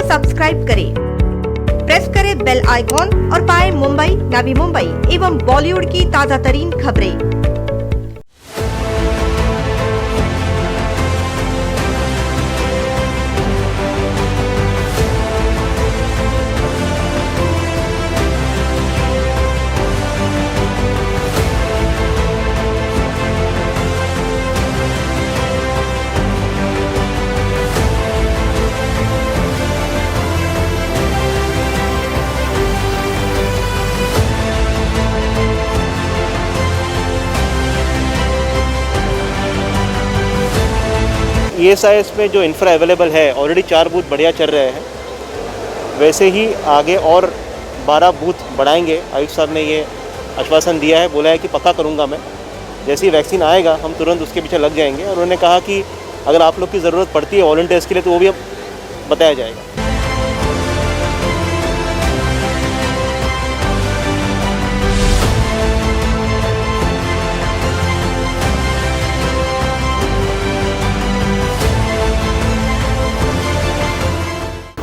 Subscribe करें, press करें bell icon और पाएं मुंबई, नवी मुंबई एवं बॉलीवुड की ताजा तरीन खबरें। ESIS में जो इंफ्रा अवेलेबल है ऑलरेडी 4 बूथ बढ़िया चल रहे हैं, वैसे ही आगे और 12 बूथ बढ़ाएंगे। आयुक्त साहब ने ये आश्वासन दिया है, बोला है कि पक्का करूँगा मैं, जैसे ही वैक्सीन आएगा हम तुरंत उसके पीछे लग जाएंगे। और उन्होंने कहा कि अगर आप लोग की ज़रूरत पड़ती है वॉलंटियर्स के लिए तो वो भी अब बताया जाएगा।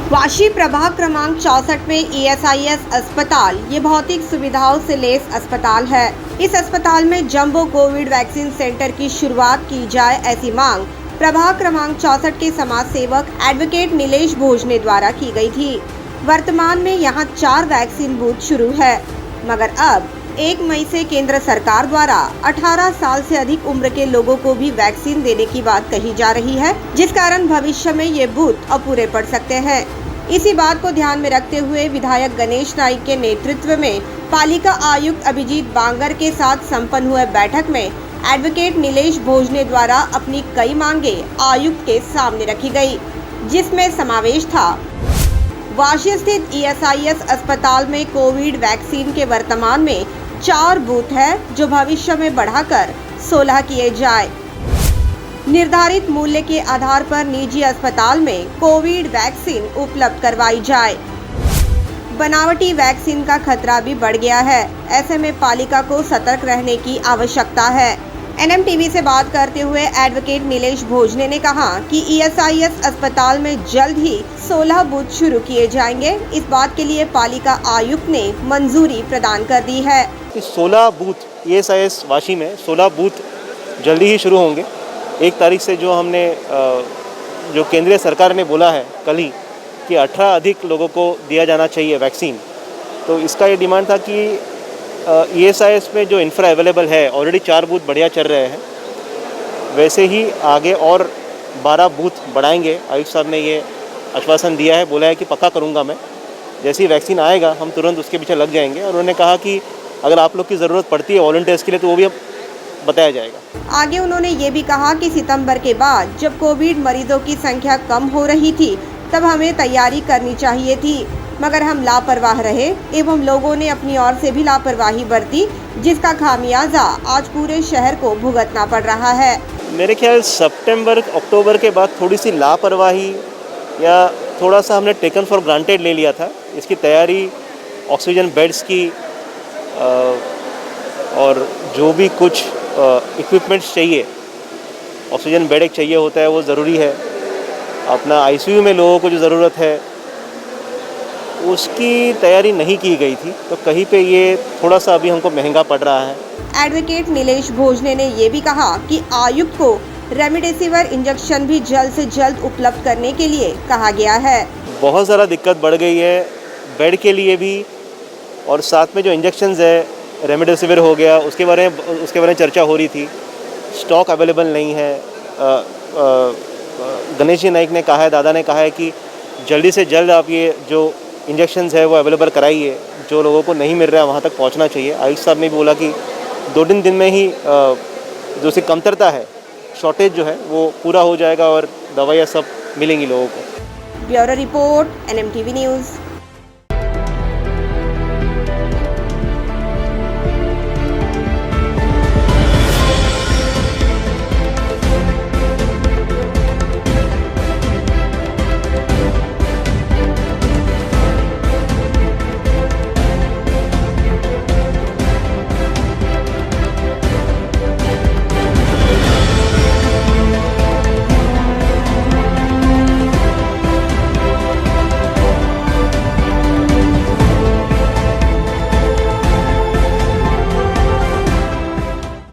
वाशी प्रभाग क्रमांक 64 में ESIS अस्पताल ये भौतिक सुविधाओं से लैस अस्पताल है। इस अस्पताल में जंबो कोविड वैक्सीन सेंटर की शुरुआत की जाए, ऐसी मांग प्रभाग क्रमांक 64 के समाज सेवक एडवोकेट नीलेश भोजने द्वारा की गई थी। वर्तमान में यहां 4 वैक्सीन बूथ शुरू है, मगर अब 1 मई से केंद्र सरकार द्वारा 18 साल से अधिक उम्र के लोगों को भी वैक्सीन देने की बात कही जा रही है, जिस कारण भविष्य में ये बूथ अपूरे पड़ सकते हैं। इसी बात को ध्यान में रखते हुए विधायक गणेश नाइक के नेतृत्व में पालिका आयुक्त अभिजीत बांगर के साथ संपन्न हुए बैठक में एडवोकेट नीलेश भोजने द्वारा अपनी कई मांगे आयुक्त के सामने रखी गई, जिसमें समावेश था वाशी स्थित ESIS अस्पताल में कोविड वैक्सीन के वर्तमान में 4 बूथ है, जो भविष्य में बढ़ाकर 16 किए जाए। निर्धारित मूल्य के आधार पर निजी अस्पताल में कोविड वैक्सीन उपलब्ध करवाई जाए। बनावटी वैक्सीन का खतरा भी बढ़ गया है, ऐसे में पालिका को सतर्क रहने की आवश्यकता है। NMTV से बात करते हुए एडवोकेट नीलेश भोजने ने कहा कि ESIS अस्पताल में जल्द ही 16 बूथ शुरू किए जाएंगे। इस बात के लिए पालिका आयुक्त ने मंजूरी प्रदान कर दी है। 16 बूथ ESIS वाशी में 16 बूथ जल्दी ही शुरू होंगे। 1 तारीख से जो हमने जो केंद्रीय सरकार ने बोला है कल ही कि 18 अधिक लोगों को दिया जाना चाहिए वैक्सीन, तो इसका ये डिमांड था कि ESIS में जो इंफ्रा अवेलेबल है ऑलरेडी 4 बूथ बढ़िया चल रहे हैं, वैसे ही आगे और 12 बूथ बढ़ाएंगे। आयुक्त साहब ने ये आश्वासन दिया है, बोला है कि पक्का करूँगा मैं, जैसे ही वैक्सीन आएगा हम तुरंत उसके पीछे लग जाएंगे। और उन्होंने कहा कि अगर आप लोग की ज़रूरत पड़ती है वॉलंटियर्स के लिए तो वो भी अब बताया जाएगा। आगे उन्होंने ये भी कहा कि सितंबर के बाद जब कोविड मरीजों की संख्या कम हो रही थी तब हमें तैयारी करनी चाहिए थी, मगर हम लापरवाह रहे एवं लोगों ने अपनी ओर से भी लापरवाही बरती, जिसका खामियाजा आज पूरे शहर को भुगतना पड़ रहा है। मेरे ख्याल सितंबर अक्टूबर के बाद थोड़ी सी लापरवाही या थोड़ा सा हमने टेकन फॉर ग्रांटेड ले लिया था। इसकी तैयारी ऑक्सीजन बेड्स की और जो भी कुछ इक्विपमेंट्स चाहिए, ऑक्सीजन बेड एक चाहिए होता है, वो ज़रूरी है। अपना ICU में लोगों को जो ज़रूरत है उसकी तैयारी नहीं की गई थी, तो कहीं पे ये थोड़ा सा अभी हमको महंगा पड़ रहा है। एडवोकेट नीलेश भोजने ने ये भी कहा कि आयुक्त को रेमडेसिविर इंजेक्शन भी जल्द से जल्द उपलब्ध करने के लिए कहा गया है। बहुत ज़्यादा दिक्कत बढ़ गई है बेड के लिए भी, और साथ में जो इंजेक्शंस है रेमडेसिविर हो गया, उसके बारे में चर्चा हो रही थी। स्टॉक अवेलेबल नहीं है। गणेश जी नाइक ने कहा है, दादा ने कहा है कि जल्दी से जल्द आप ये जो इंजेक्शंस है वो अवेलेबल कराइए, जो लोगों को नहीं मिल रहा है वहाँ तक पहुँचना चाहिए। आयुक्त साहब ने भी बोला कि 2-3 दिन में ही जो सी कमतरता है, शॉर्टेज जो है वो पूरा हो जाएगा और दवाइयाँ सब मिलेंगी लोगों को। Bureau report NMTV news.